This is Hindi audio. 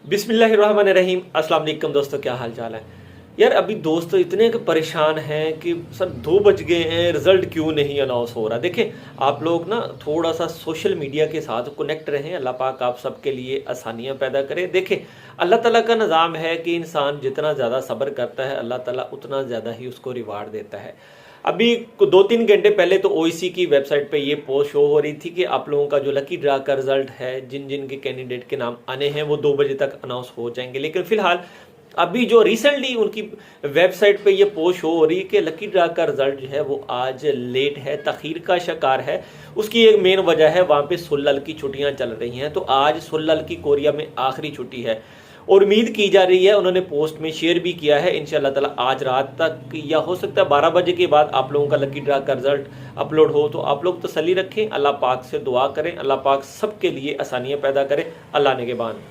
बिस्मिल्लाहिर्रहमानिर्रहीम। अस्सलाम वालेकुम दोस्तों, क्या हाल चाल है यार। अभी दोस्तों इतने परेशान हैं कि सर 2 बज गए हैं, रिजल्ट क्यों नहीं अनाउंस हो रहा। देखिए आप लोग ना थोड़ा सा सोशल मीडिया के साथ कनेक्ट रहें। अल्लाह पाक आप सबके लिए आसानियां पैदा करे। देखिए अल्लाह ताला का निज़ाम है कि इंसान जितना ज़्यादा सब्र करता है अल्लाह ताला उतना ज़्यादा ही उसको रिवार्ड देता है। अभी 2-3 घंटे पहले तो ओईसी की वेबसाइट पे ये पोस्ट शो हो रही थी कि आप लोगों का जो लकी ड्रा का रिजल्ट है, जिन जिन के कैंडिडेट के नाम आने हैं वो 2 बजे तक अनाउंस हो जाएंगे। लेकिन फिलहाल अभी जो रिसेंटली उनकी वेबसाइट पे ये पोस्ट हो रही है कि लकी ड्रा का रिजल्ट जो है वो आज लेट है, तखीर का शिकार है। उसकी एक मेन वजह है वहाँ पे सुल्लल की छुट्टियाँ चल रही हैं, तो आज सुल्लल की कोरिया में आखिरी छुट्टी है और उम्मीद की जा रही है, उन्होंने पोस्ट में शेयर भी किया है, इंशाल्लाह ताला आज रात तक या हो सकता है 12 बजे के बाद आप लोगों का लकी ड्रा का रिजल्ट अपलोड हो। तो आप लोग तसल्ली रखें, अल्लाह पाक से दुआ करें, अल्लाह पाक सबके लिए आसानियाँ पैदा करें। अल्लाह ने के बान।